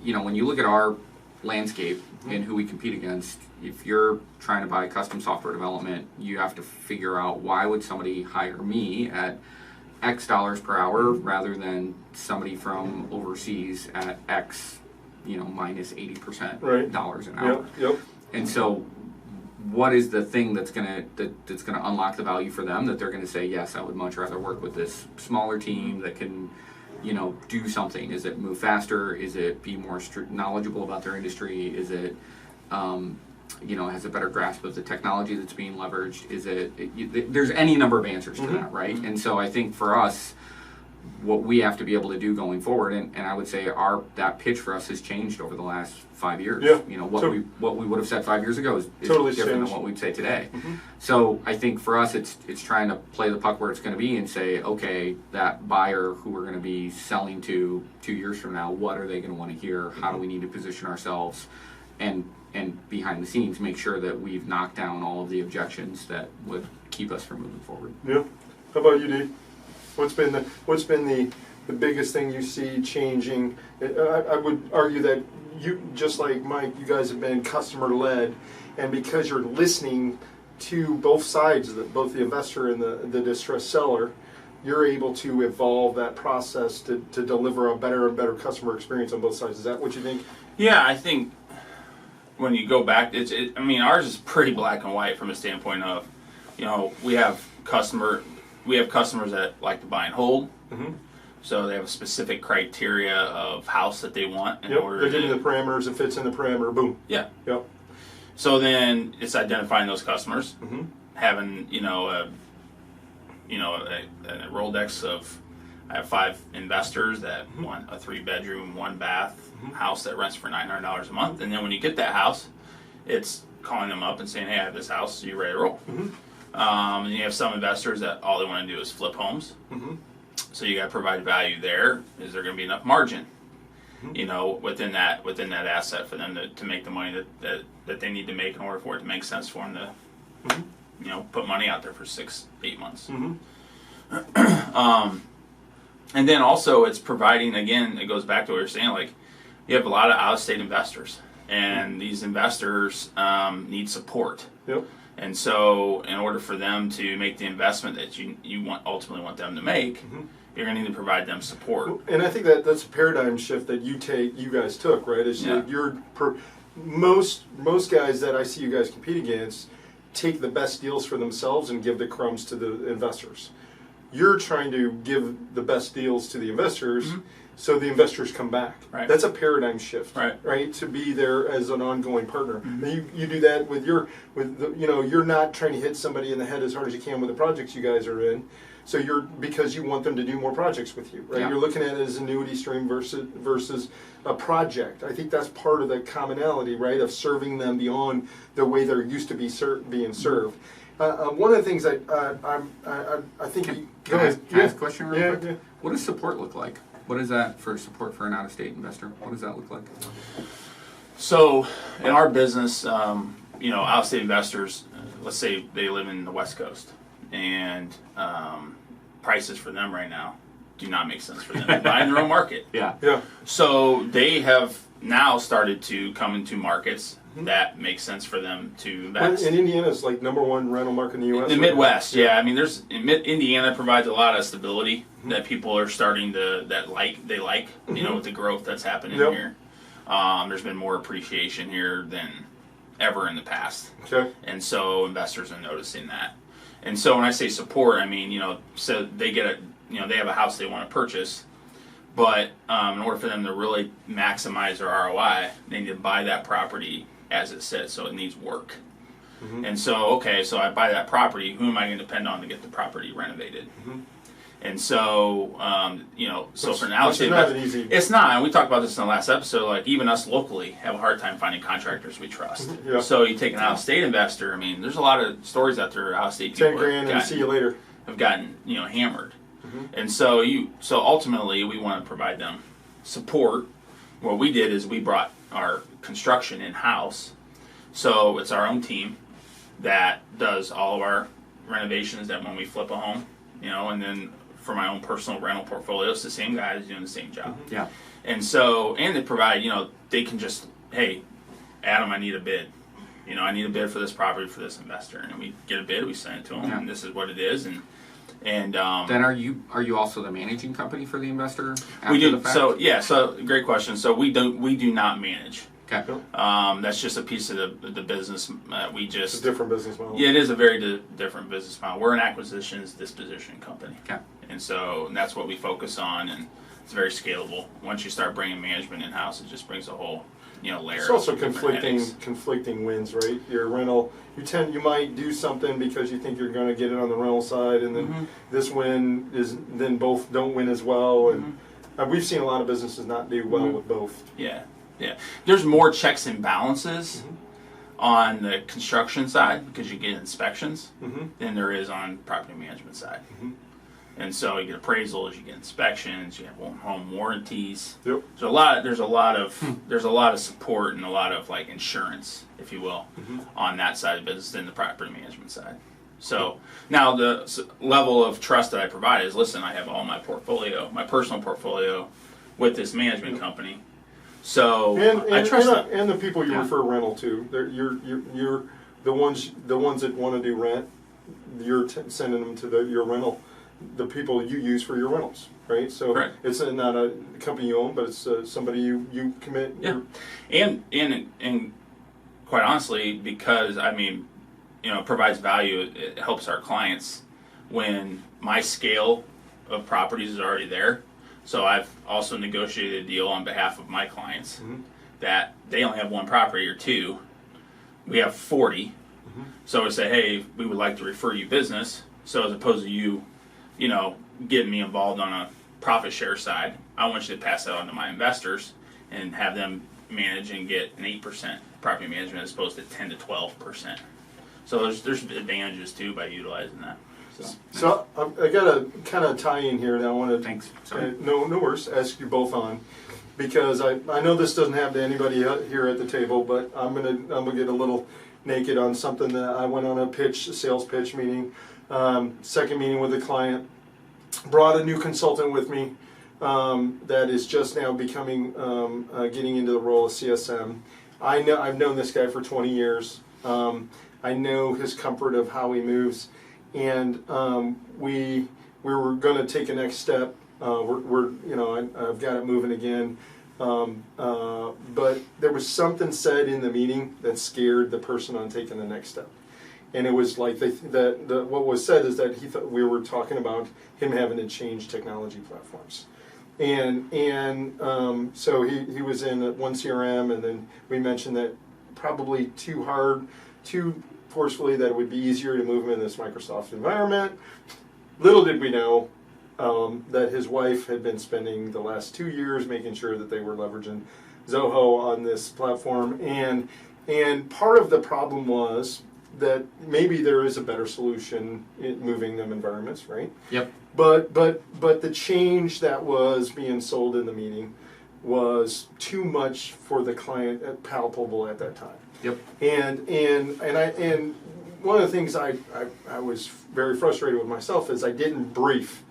when you look at our landscape and who we compete against, if you're trying to buy custom software development, you have to figure out why would somebody hire me at X dollars per hour rather than somebody from overseas at X, minus 80% dollars an hour. Yep. And so, what is the thing that's gonna unlock the value for them that they're gonna say, yes, I would much rather work with this smaller team that can, do something? Is it move faster? Is it be more knowledgeable about their industry? Is it, has a better grasp of the technology that's being leveraged? Is there's any number of answers to that, right? And so I think for us, what we have to be able to do going forward, and I would say that pitch for us has changed over the last 5 years. Yeah. What we would have said 5 years ago is totally different changed than what we'd say today. So I think for us, it's trying to play the puck where it's going to be and say, okay, that buyer who we're going to be selling to 2 years from now, what are they going to want to hear? How do we need to position ourselves? And behind the scenes, make sure that we've knocked down all of the objections that would keep us from moving forward. Yeah. How about you, Dee? What's been the biggest thing you see changing? I would argue that you, just like Mike, you guys have been customer led, and because you're listening to both sides, both the investor and the distressed seller, you're able to evolve that process to deliver a better and better customer experience on both sides. Is that what you think? Yeah, I think when you go back, ours is pretty black and white from a standpoint of, we have customers that like to buy and hold. So they have a specific criteria of house that they want in order. They're giving the parameters. It fits in the parameter. Boom. Yeah. Yep. So then it's identifying those customers, having a Rolodex of. I have 5 investors that want a 3-bedroom, 1-bath house that rents for $900 a month. And then when you get that house, it's calling them up and saying, hey, I have this house, are you ready to roll? And you have some investors that all they want to do is flip homes. So you got to provide value there. Is there going to be enough margin, within that asset for them to make the money that they need to make in order for it to make sense for them to, put money out there for 6-8 months. And then also it's providing, again, it goes back to what you're saying, like you have a lot of out-of-state investors, and these investors need support. Yep. And so in order for them to make the investment that you ultimately want them to make, you're going to need to provide them support. And I think that's a paradigm shift that you guys took, right? Most guys that I see you guys compete against take the best deals for themselves and give the crumbs to the investors. You're trying to give the best deals to the investors, so the investors come back. Right. That's a paradigm shift, right? To be there as an ongoing partner. You do that you're not trying to hit somebody in the head as hard as you can with the projects you guys are in. So because you want them to do more projects with you, right? Yeah. You're looking at it as an annuity stream versus a project. I think that's part of the commonality, right, of serving them beyond the way they're used to being served. One of the things I think... Can I ask a question real quick? Yeah. What does support look like? What is that for support for an out-of-state investor? What does that look like? So in our business, out-of-state investors, let's say they live in the West Coast, and prices for them right now do not make sense for them. They buy in their own market. Yeah. So they have now started to come into markets that make sense for them to invest. And Indiana's like #1 rental market in the U.S. The Midwest, yeah. I mean, Indiana provides a lot of stability that people are starting to like, with the growth that's happening here. There's been more appreciation here than ever in the past. Okay. And so investors are noticing that. And so when I say support, I mean, so they get they have a house they want to purchase, but in order for them to really maximize their ROI, they need to buy that property as it sits, so it needs work. And so, so I buy that property, who am I going to depend on to get the property renovated? And so, so for an out-of-state investor, it's not, and we talked about this in the last episode, like even us locally have a hard time finding contractors we trust. So you take an out-of-state investor, I mean, there's a lot of stories out there, out-of-state people 10 grand and see you later. Have gotten, hammered. And so ultimately we want to provide them support. What we did is we brought our construction in-house. So it's our own team that does all of our renovations that when we flip a home, and then for my own personal rental portfolio. It's the same guys doing the same job. Yeah. And so, and they provide, they can just, hey, Adam, I need a bid. I need a bid for this property for this investor, and we get a bid, we send it to them, and this is what it is, and then are you also the managing company for the investor? After we do. The fact? So great question. So we do not manage. Okay. That's just a piece of the business. We just It's a different business model. Yeah, it is a very different business model. We're an acquisitions disposition company. Okay. And so that's what we focus on, and it's very scalable. Once you start bringing management in house, it just brings a whole layer. It's also of different headaches. conflicting wins, right? Your rental, you might do something because you think you're going to get it on the rental side, and then this win is then both don't win as well, and we've seen a lot of businesses not do well with both. Yeah. There's more checks and balances on the construction side because you get inspections than there is on property management side. And so you get appraisals, you get inspections, you have home warranties. Yep. So there's a lot of support and a lot of like insurance, if you will, on that side of the business than the property management side. So now the level of trust that I provide is, listen, I have all my portfolio, my personal portfolio, with this management company. So I trust them. And the people you refer rental to, you're the ones that want to do rent. You're sending them to your rental. The people you use for your rentals, right? So it's not a company you own, but it's somebody you commit. Yeah, and quite honestly, because it provides value. It helps our clients when my scale of properties is already there. So I've also negotiated a deal on behalf of my clients that they only have one property or two. We have 40. So I say, hey, we would like to refer you business. So as opposed to you getting me involved on a profit share side, I want you to pass that on to my investors and have them manage and get an 8% property management as opposed to 10 to 12%. So there's advantages too by utilizing that. So I got to kind of tie in here, and I want to Thanks. Sorry. no worries, ask you both on, because I know this doesn't happen to anybody here at the table, but I'm gonna get a little naked on something that I went on a sales pitch meeting, second meeting with a client, brought a new consultant with me that is just now becoming getting into the role of CSM. I've known this guy for 20 years. I know his comfort of how he moves. And we were going to take a next step. I've got it moving again. But there was something said in the meeting that scared the person on taking the next step. And it was like what was said is that he thought we were talking about him having to change technology platforms. And so he was in one CRM, and then we mentioned that probably too forcefully that it would be easier to move him in this Microsoft environment. Little did we know that his wife had been spending the last 2 years making sure that they were leveraging Zoho on this platform, and part of the problem was that maybe there is a better solution in moving them environments, right? Yep. But the change that was being sold in the meeting was too much for the client, palpable at that time. Yep. And one of the things I was very frustrated with myself is I didn't brief.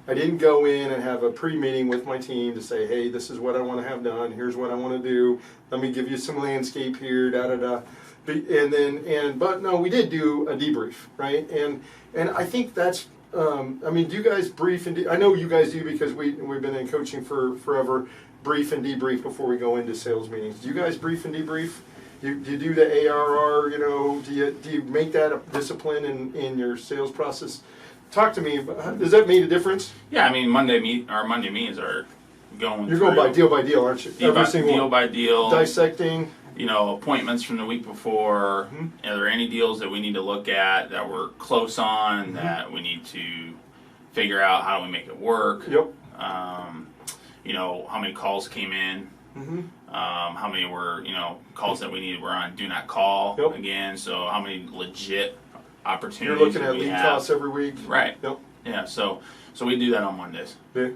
I didn't go in and have a pre-meeting with my team to say, hey, this is what I want to have done. Here's what I want to do. Let me give you some landscape here. Da da da. But no, we did do a debrief, right? And I think that's. Do you guys brief and I know you guys do because we've been in coaching for forever. Brief and debrief before we go into sales meetings. Do you guys brief and debrief? Do you do the ARR? Do you make that a discipline in your sales process? Talk to me. Does that make a difference? Yeah, Monday meetings are going. You're going by deal, aren't you? Deal by deal. Dissecting. Appointments from the week before. Are there any deals that we need to look at that we're close on that we need to figure out how do we make it work? Yep. How many calls came in? How many were calls that were on do not call again? So how many legit opportunities? You're looking at lead costs every week, right? Yep. Yeah. So we do that on Mondays. Yeah.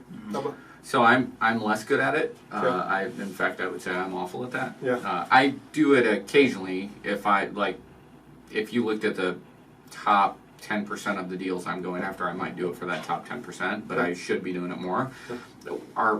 So I'm less good at it. Okay. In fact, I would say I'm awful at that. Yeah. I do it occasionally if you looked at the top 10% of the deals I'm going after, I might do it for that top 10%, but I should be doing it more.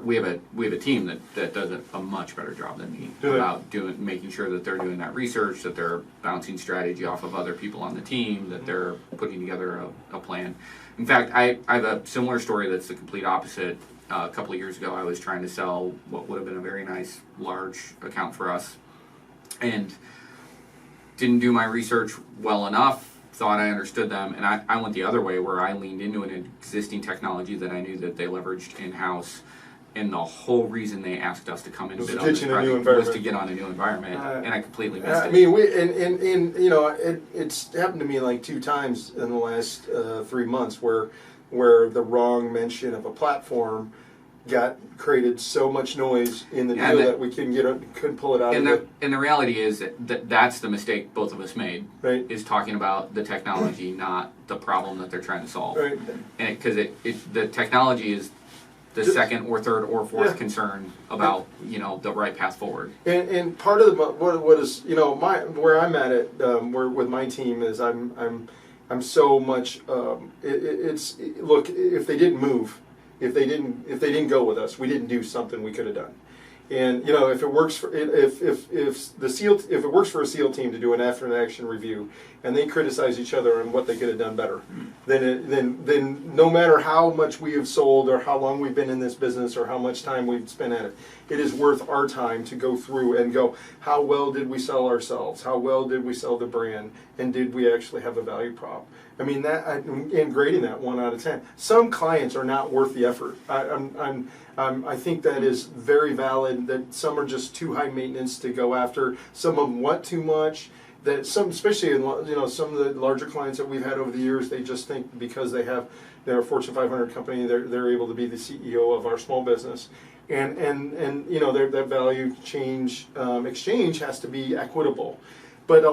We have a team that does a much better job than me about making sure that they're doing that research, that they're bouncing strategy off of other people on the team, that they're putting together a plan. In fact, I have a similar story that's the complete opposite. A couple of years ago, I was trying to sell what would have been a very nice large account for us, and didn't do my research well enough. Thought I understood them, and I went the other way where I leaned into an existing technology that I knew that they leveraged in-house, and the whole reason they asked us to come in and bid on this project was to get on a new environment, and I completely missed it. I mean, you know, it's happened to me like 2 times in the last 3 months where the wrong mention of a platform created so much noise in the deal that we couldn't pull it out of it. And the reality is that's the mistake both of us made, right? Is talking about the technology, not the problem that they're trying to solve. Right. And because the technology is the second or third or fourth concern about the right path forward. And part of what is where I'm at it with my team is I'm so much look, if they didn't move. If they didn't go with us, we didn't do something we could have done. And if it works for if it works for a SEAL team to do an after an action review, and they criticize each other on what they could have done better, then no matter how much we have sold or how long we've been in this business or how much time we've spent at it, it is worth our time to go through and go, how well did we sell ourselves? How well did we sell the brand? And did we actually have a value prop? I mean, in grading that 1 out of 10, some clients are not worth the effort. I think that is very valid. That some are just too high maintenance to go after. Some of them want too much. That some, especially in some of the larger clients that we've had over the years, they just think because they're a Fortune 500 company, they're able to be the CEO of our small business, and that value exchange has to be equitable. But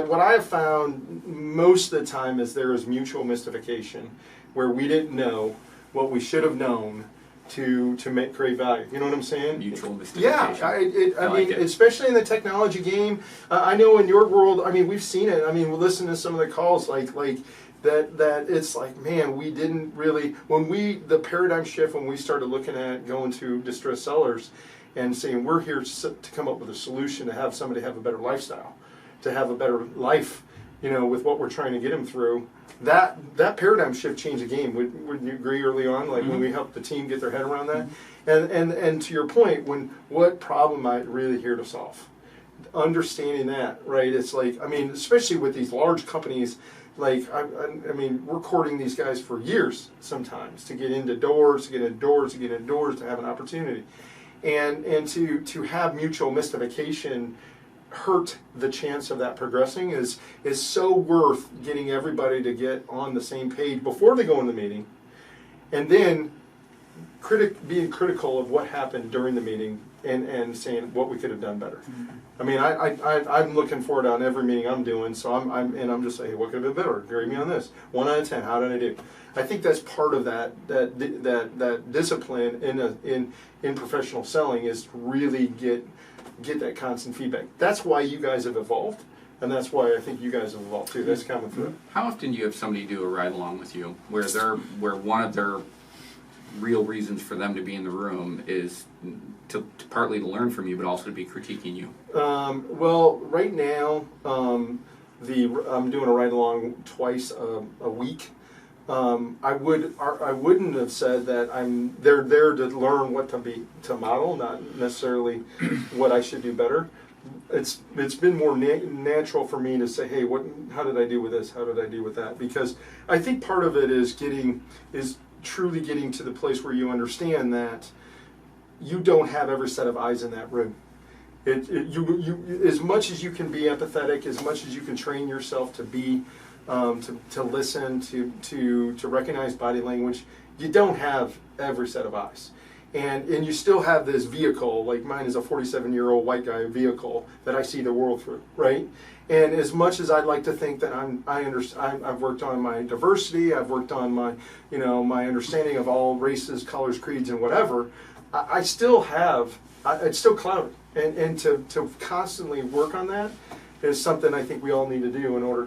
what I have found most of the time is there is mutual mystification, where we didn't know what we should have known to create value. You know what I'm saying? Mutual mystification. Yeah, I mean, especially in the technology game. I know in your world, I mean, we've seen it. I mean, we listen to some of the calls like that. It's like, man, we didn't really the paradigm shift when we started looking at going to distressed sellers and saying we're here to come up with a solution to have somebody have a better lifestyle, to have a better life, with what we're trying to get them through. That paradigm shift changed the game. Would you agree early on, like when we helped the team get their head around that? And to your point, what problem am I really here to solve? Understanding that, right? It's like, I mean, especially with these large companies, like, I mean, we're courting these guys for years sometimes to get into doors, to have an opportunity. And to have mutual mystification hurt the chance of that progressing is so worth getting everybody to get on the same page before they go in the meeting, and then being critical of what happened during the meeting and saying what we could have done better. I mean, I'm looking forward on every meeting I'm doing, so I'm just saying, hey, what could have been better? Grade me on this. 1 out of 10. How did I do? I think that's part of that discipline in professional selling, is to really get that constant feedback. That's why you guys have evolved, and that's why I think you guys have evolved too. That's coming through. How often do you have somebody do a ride along with you where one of their real reasons for them to be in the room is to partly to learn from you, but also to be critiquing you? Well, right now, I'm doing a ride along twice a week. I wouldn't have said that they're there to learn what to model, not necessarily what I should do better. It's been more natural for me to say, hey, how did I do with this? How did I do with that? Because I think part of it is truly getting to the place where you understand that you don't have every set of eyes in that room. You as much as you can be empathetic, as much as you can train yourself to be to listen, to recognize body language, you don't have every set of eyes. And you still have this vehicle, like mine is a 47-year-old white guy vehicle that I see the world through, right? And as much as I'd like to think that I've worked on my diversity, I've worked on my understanding of all races, colors, creeds, and whatever, I still have, it's still clouded. And to constantly work on that is something I think we all need to do in order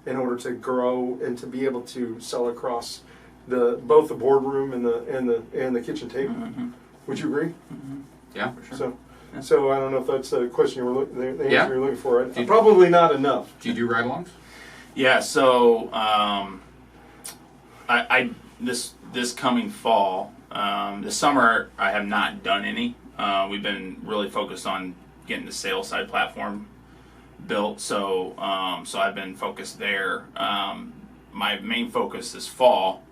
in order to grow and to be able to sell across both the boardroom and the kitchen table. Mm-hmm. Would you agree? Mm-hmm. Yeah, for sure. So I don't know if that's the question the answer Yeah. you're looking for. Probably not enough. Do you do ride-alongs? Yeah, so I this coming fall, this summer I have not done any. We've been really focused on getting the sales side platform built, so I've been focused there. My main focus this fall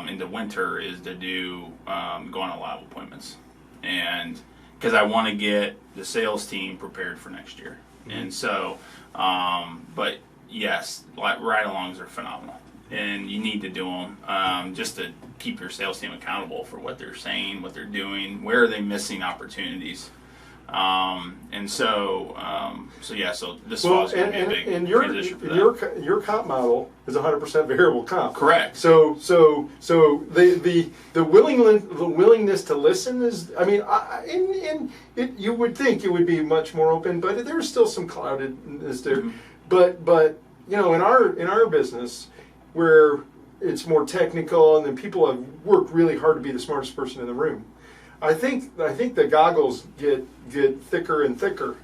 into winter is to do go on a lot of appointments, and because I want to get the sales team prepared for next year. Mm-hmm. And so, but yes, ride-alongs are phenomenal, and you need to do them just to keep your sales team accountable for what they're saying, what they're doing, where are they missing opportunities. And so this fall is going to be a big transition for that. Your comp model is 100% variable comp. Correct. So the willingness to listen is, I mean, you would think it would be much more open, but there's still some cloudedness there. Mm-hmm. But in our business, where it's more technical and then people have worked really hard to be the smartest person in the room, I think the goggles get thicker and thicker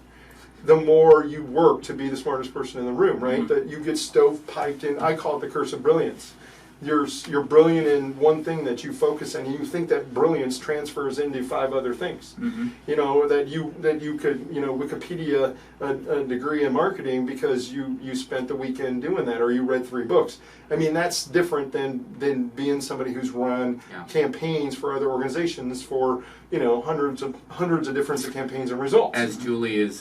the more you work to be the smartest person in the room, right? Mm-hmm. That you get stovepiped in. I call it the curse of brilliance. You're brilliant in one thing that you focus on, and you think that brilliance transfers into 5 other things. Mm-hmm. That you could Wikipedia a degree in marketing because you spent the weekend doing that, or you read 3 books. I mean, that's different than being somebody who's run campaigns for other organizations for hundreds of different campaigns and results. As Julie is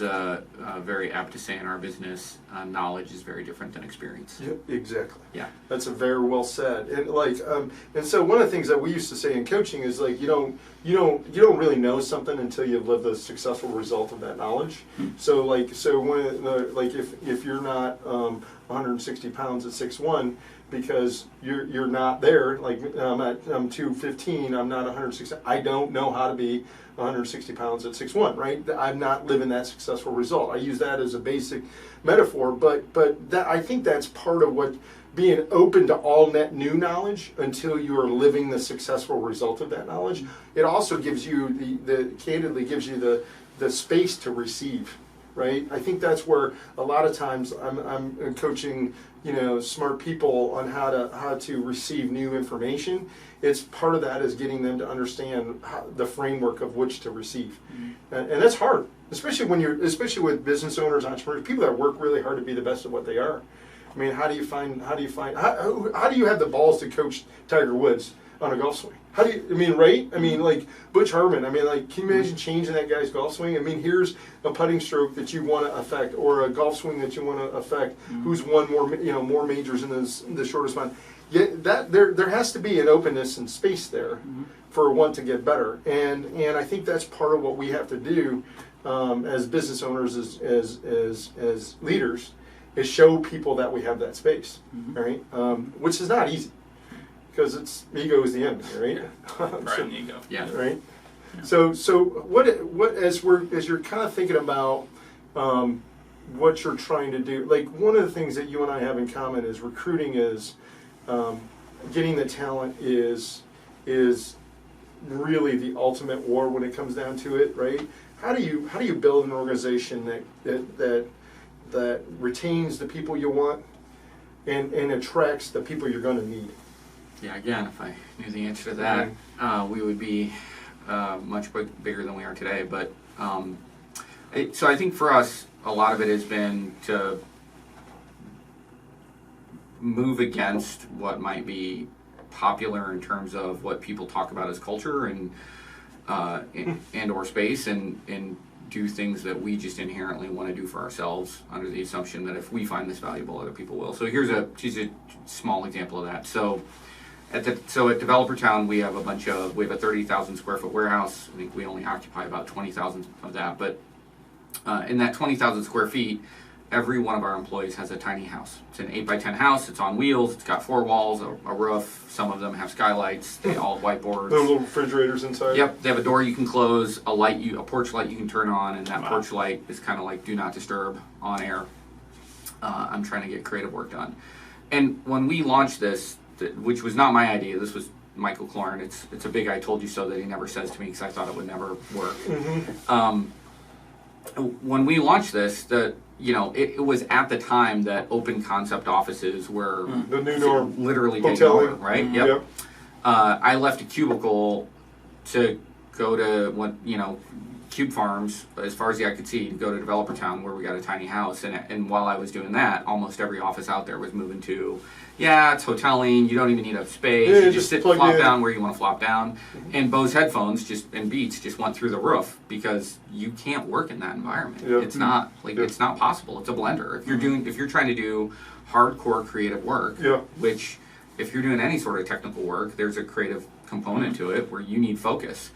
very apt to say in our business, knowledge is very different than experience. Yep, exactly. Yeah, that's a very well said. And so one of the things that we used to say in coaching is you don't really know something until you've lived the successful result of that knowledge. Mm-hmm. So when if you're not 160 pounds at 6'1", because you're not there, I'm 215, I'm not 160, I don't know how to be 160 pounds at 6'1", right? I'm not living that successful result. I use that as a basic metaphor, but that, I think that's part of what being open to all net new knowledge until you are living the successful result of that knowledge. It also gives you candidly gives you the space to receive, right? I think that's where a lot of times I'm coaching smart people on how to receive new information. It's part of that is getting them to understand the framework of which to receive, and that's hard, especially with business owners, entrepreneurs, people that work really hard to be the best at what they are. I mean, how do you have the balls to coach Tiger Woods on a golf swing? Like Butch Harmon. Can you imagine changing that guy's golf swing? Here's a putting stroke that you want to affect, or a golf swing that you want to affect. Mm-hmm. Who's won more majors in the shortest amount? Yeah, there has to be an openness and space there for one to get better, and I think that's part of what we have to do as business owners, as leaders, is show people that we have that space, right? Which is not easy. Because ego is the enemy, right? Ego. Yeah. Right. Yeah. So what as you're kind of thinking about what you're trying to do, like one of the things that you and I have in common is recruiting is getting the talent is really the ultimate war when it comes down to it, right? How do you build an organization that retains the people you want and attracts the people you're going to need? Yeah, again, if I knew the answer to that, we would be much bigger than we are today. But so I think for us, a lot of it has been to move against what might be popular in terms of what people talk about as culture and or space, and do things that we just inherently want to do for ourselves under the assumption that if we find this valuable, other people will. So here's a small example of that. So at Developer Town, we have a 30,000 square foot warehouse. I think we only occupy about 20,000 of that, but in that 20,000 square feet, every one of our employees has a tiny house. It's an 8x10 house. It's on wheels. It's got 4 walls, a roof. Some of them have skylights. They all have whiteboards. Little refrigerators inside. Yep. They have a door you can close, a porch light you can turn on, and that porch light is kind of like do not disturb on air. I'm trying to get creative work done. And when we launched this, which was not my idea, this was Michael Cloran. It's a big "I told you so" that he never says to me because I thought it would never work. When we launched this, it was at the time that open concept offices were the new norm, literally taking over, right? Mm-hmm. Yep. I left a cubicle to go to Cube Farms, as far as the eye could see, to go to Developer Town where we got a tiny house. And while I was doing that, almost every office out there was moving to, it's hoteling, you don't even need a space, you just sit flop down where you want to flop down. And Bose headphones and Beats just went through the roof because you can't work in that environment. Yep. It's not it's not possible. It's a blender. If you're trying to do hardcore creative work, which if you're doing any sort of technical work, there's a creative component to it where you need focus.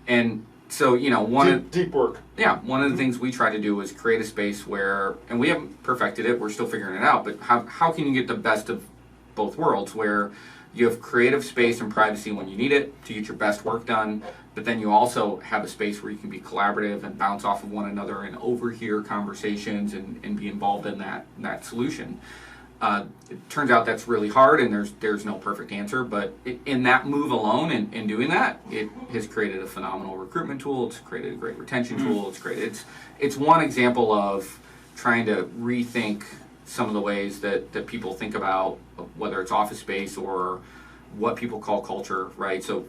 And so, deep work. Yeah, one of the things we try to do is create a space where, and we haven't perfected it, we're still figuring it out, but how can you get the best of both worlds where you have creative space and privacy when you need it to get your best work done, but then you also have a space where you can be collaborative and bounce off of one another and overhear conversations and be involved in that solution. It turns out that's really hard, and there's no perfect answer. But in that move alone, and doing that, it has created a phenomenal recruitment tool. It's created a great retention tool. It's one example of trying to rethink some of the ways that people think about whether it's office space or what people call culture, right? So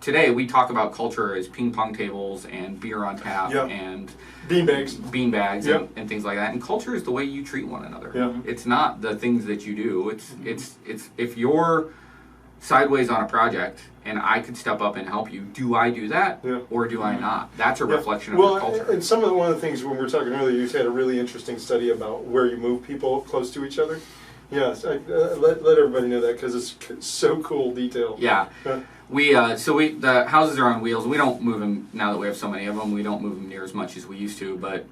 today we talk about culture as ping pong tables and beer on tap and beanbags and things like that. And culture is the way you treat one another. Yeah. It's not the things that you do. It's if you're sideways on a project and I could step up and help you, do I do that or do I not? That's a reflection of your culture. And one of the things when we were talking earlier, you had a really interesting study about where you move people close to each other. Yes, let everybody know that because it's so cool detail. Yeah. The houses are on wheels. We don't move them now that we have so many of them. We don't move them near as much as we used to, but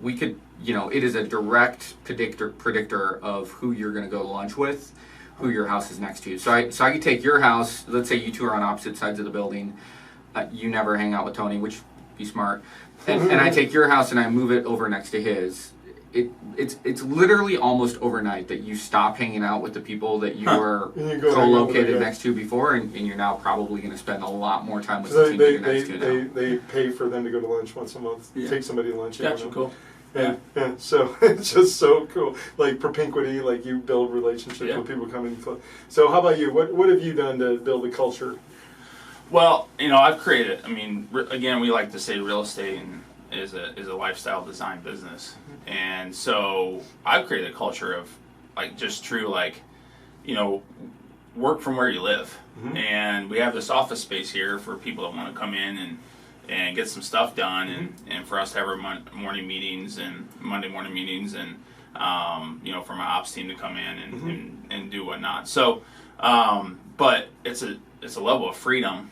we could, it is a direct predictor of who you're going to go to lunch with, who your house is next to. So I could take your house. Let's say you two are on opposite sides of the building. You never hang out with Tony, which be smart. And I take your house and I move it over next to his. It's literally almost overnight that you stop hanging out with the people that you were co-located next to before, and you're now probably going to spend a lot more time with the team that you're next to now. They pay for them to go to lunch once a month. Take somebody to lunch. Gotcha, cool. Yeah. So it's just so cool. Like propinquity, like you build relationships with people coming. So how about you? What have you done to build a culture? Well, I've created. I mean, again, we like to say real estate is a lifestyle design business, and so I've created a culture of just true work from where you live, and we have this office space here for people that want to come in and get some stuff done, and for us to have our Monday morning meetings and for my ops team to come in and do whatnot. So, but it's a level of freedom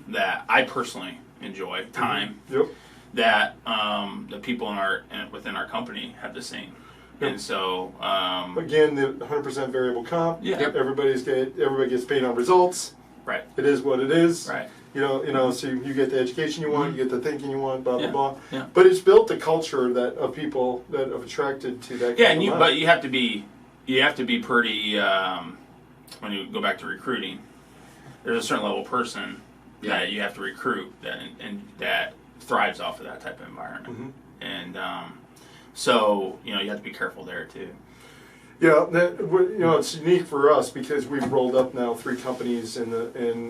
that I personally enjoy. Time. Yep. That the people within our company have the same. Yep. And so again, the 100% variable comp. Yeah. Yep. Everybody gets paid on results. Right. It is what it is. Right. So you get the education you want, you get the thinking you want, blah blah blah. Yeah. But it's built the culture of people that have attracted to that. Yeah, but you have to be pretty. When you go back to recruiting, there's a certain level of person that you have to recruit that thrives off of that type of environment, and so you have to be careful there too. Yeah, it's unique for us because we've rolled up now 3 companies, and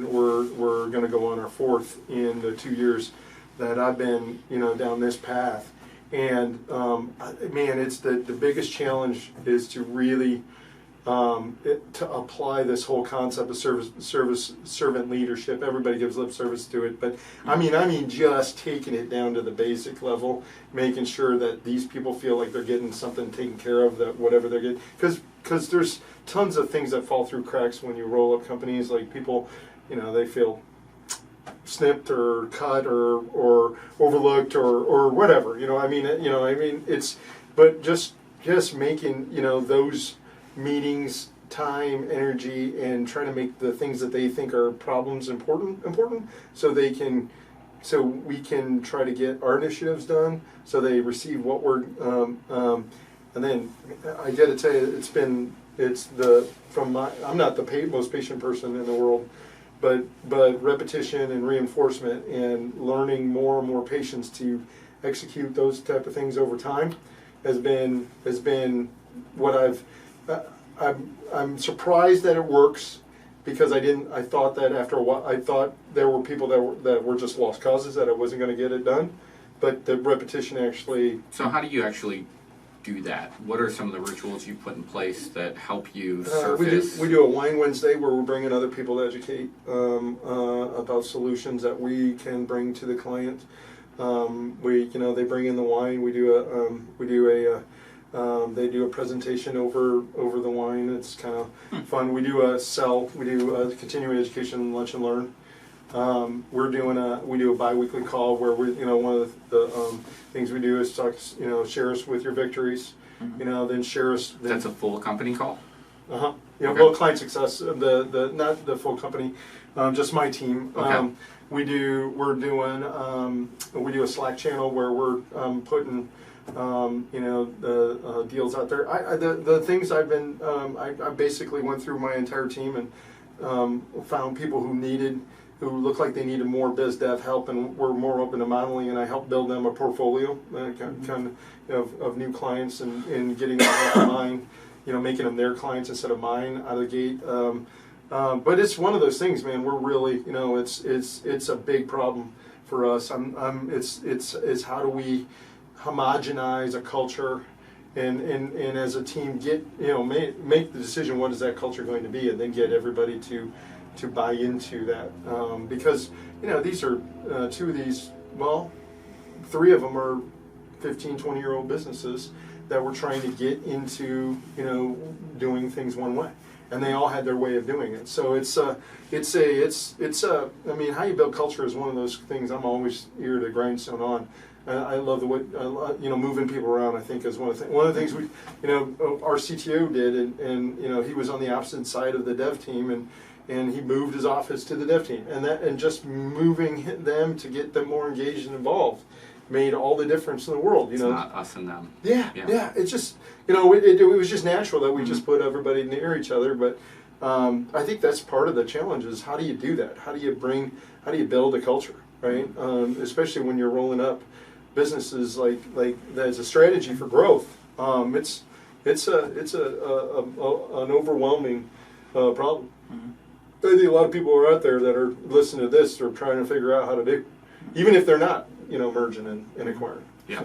we're going to go on our 4th in the 2 years that I've been down this path, and it's the biggest challenge is to really to apply this whole concept of servant leadership. Everybody gives lip service to it, but I mean just taking it down to the basic level, making sure that these people feel like they're getting something taken care of, that whatever they're getting, because there's tons of things that fall through cracks when you roll up companies. Like people, they feel snipped or cut or overlooked or whatever. It's but just making those meetings, time, energy, and trying to make the things that they think are problems important, so we can try to get our initiatives done, so they receive what we're And then I got to tell you, I'm not the most patient person in the world, but repetition and reinforcement and learning more and more patients to execute those type of things over time has been what I'm surprised that it works, because I thought that after a while, I thought there were people that were just lost causes, that I wasn't going to get it done, but the repetition actually. So how do you actually do that? What are some of the rituals you put in place that help you surface? We do a Wine Wednesday where we're bringing other people to educate about solutions that we can bring to the client. They bring in the wine. They do a presentation over the wine. It's kind of fun. We do a continuing education lunch and learn. We do a bi-weekly call where one of the things we do is talk, share us with your victories, then share us. That's a full company call? Okay. Okay. Client success, not the full company, just my team. Okay. We do a Slack channel where we're putting the deals out there. The things I've been I basically went through my entire team and found people who looked like they needed more biz dev help and were more open to modeling, and I helped build them a portfolio kind of new clients and getting them off of mine, making them their clients instead of mine out of the gate. But it's one of those things, man. We're really, it's a big problem for us. It's how do we homogenize a culture and as a team make the decision, what is that culture going to be, and then get everybody to buy into that, because these are two of these, well, three of them are 15-20-year-old businesses that were trying to get into doing things one way, and they all had their way of doing it. So I mean, how you build culture is one of those things I'm always here to grindstone on. I love the way moving people around. I think is one of the things we our CTO did, and he was on the opposite side of the dev team, and he moved his office to the dev team, and just moving them to get them more engaged and involved made all the difference in the world. It's not us and them. Yeah. It's just it was just natural that we just put everybody near each other. But I think that's part of the challenge is how do you do that? How do you build a culture, right? Especially when you're rolling up businesses like as a strategy for growth. It's an overwhelming problem. Mm-hmm. I think a lot of people are out there that are listening to this or trying to figure out how to do, even if they're not, merging and acquiring. Yeah.